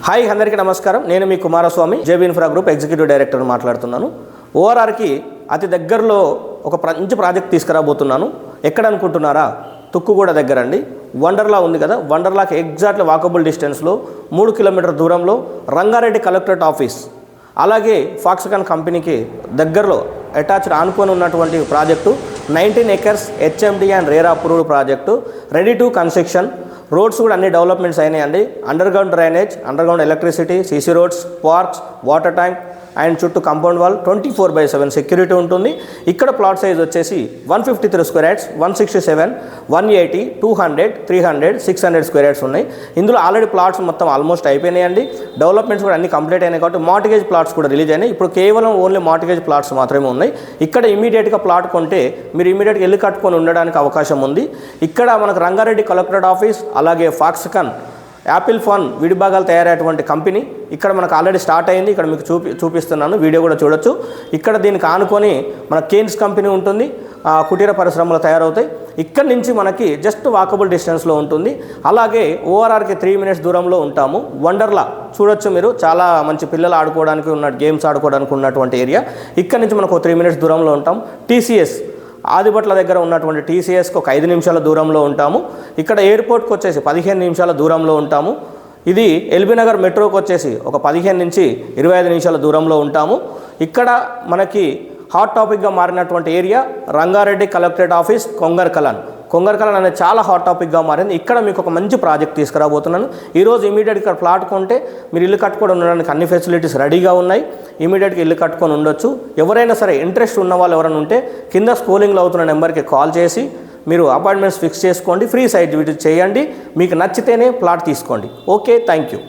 Hi అందరికీ నమస్కారం. నేను మీ Kumaraswamy, JB infra group executive director మాట్లాడుతున్నాను. ఓఆర్ఆర్కి అతి దగ్గరలో ఒక మంచి ప్రాజెక్ట్ తీసుకురాబోతున్నాను. ఎక్కడ అనుకుంటున్నారా? తుక్కుగూడ దగ్గర అండి. వండర్లా ఉంది కదా, వండర్లాకి ఎగ్జాక్ట్లీ వాకబుల్ డిస్టెన్స్లో 3 కిలోమీటర్ దూరంలో రంగారెడ్డి కలెక్టరేట్ ఆఫీస్, అలాగే ఫాక్స్కాన్ కంపెనీకి దగ్గరలో అటాచ్డ్ ఆనుకొని ఉన్నటువంటి project 19 acres HMD and RERA approved project, ready to construction. Roads కూడా అన్ని డెవలప్మెంట్స్ అయినాయండి. Underground drainage, underground electricity, CC roads, parks, water tank and చుట్టూ కాంపౌండ్ వాల్, 24/7 సెక్యూరిటీ ఉంటుంది. ఇక్కడ ప్లాట్ సైజ్ వచ్చేసి 153 స్క్వేర్ యార్డ్స్, 167, 180, 200, 300, 600 స్క్వేర్ యార్డ్స్ ఉన్నాయి. ఇందులో already plots మొత్తం ఆల్మోస్ట్ అయిపోయినాయండి. డెవలప్మెంట్స్ కూడా అన్ని కంప్లీట్ అయినాయి కాబట్టి మార్టిగేజ్ ప్లాట్స్ కూడా రిలీజ్ అయినాయి. ఇప్పుడు కేవలం ఓన్లీ మార్టిగేజ్ ప్లాట్స్ మాత్రమే ఉన్నాయి. ఇక్కడ ఇమీడియట్గా ప్లాట్ కొంటే మీరు ఇమీడియట్గా ఇల్లు కట్టుకొని ఉండడానికి అవకాశం ఉంది. ఇక్కడ మనకు రంగారెడ్డి కలెక్టరేట్ ఆఫీస్, అలాగే ఫాక్స్కాన్ యాపిల్ ఫోన్ విడిభాగాలు తయారయ్యేటువంటి కంపెనీ ఇక్కడ మనకు ఆల్రెడీ స్టార్ట్ అయింది. ఇక్కడ మీకు చూపిస్తున్నాను, వీడియో కూడా చూడొచ్చు. ఇక్కడ దీనికి ఆనుకొని మన కేన్స్ కంపెనీ ఉంటుంది, కుటీర పరిశ్రమలు తయారవుతాయి. ఇక్కడి నుంచి మనకి జస్ట్ వాకబుల్ డిస్టెన్స్లో ఉంటుంది. అలాగే ఓఆర్ఆర్కి 3 minutes దూరంలో ఉంటాము. వండర్లా చూడొచ్చు మీరు, చాలా మంచి పిల్లలు ఆడుకోవడానికి ఉన్న గేమ్స్ ఆడుకోవడానికి ఉన్నటువంటి ఏరియా. ఇక్కడ నుంచి మనకు 3 minutes దూరంలో ఉంటాం. టీసీఎస్ ఆదిబట్ల దగ్గర ఉన్నటువంటి టీసీఎస్కి ఒక 5 నిమిషాల దూరంలో ఉంటాము. ఇక్కడ ఎయిర్పోర్ట్కి వచ్చేసి 15 నిమిషాల దూరంలో ఉంటాము. ఇది ఎల్బీనగర్ మెట్రోకి వచ్చేసి ఒక 15 నుంచి 25 నిమిషాల దూరంలో ఉంటాము. ఇక్కడ మనకి హాట్ టాపిక్గా మారినటువంటి ఏరియా రంగారెడ్డి కలెక్టరేట్ ఆఫీస్, కొంగర్కలాన్ అనేది చాలా హాట్ టాపిక్గా మారింది. ఇక్కడ మీకు ఒక మంచి ప్రాజెక్ట్ తీసుకురాబోతున్నాను. ఈరోజు ఇమీడియట్గా ఇక్కడ ప్లాట్ కొంటే మీరు ఇల్లు కట్టుకొని ఉండడానికి అన్ని ఫెసిలిటీస్ రెడీగా ఉన్నాయి. ఇమీడియట్గా ఇల్లు కట్టుకొని ఉండొచ్చు. ఎవరైనా సరే ఇంట్రెస్ట్ ఉన్న వాళ్ళు ఎవరైనా ఉంటే కింద స్క్రోలింగ్లో అవుతున్న నెంబర్కి కాల్ చేసి మీరు అపాయింట్మెంట్స్ ఫిక్స్ చేసుకోండి. ఫ్రీ సైట్ విజిట్ చేయండి. మీకు నచ్చితేనే ప్లాట్ తీసుకోండి. Okay, thank you.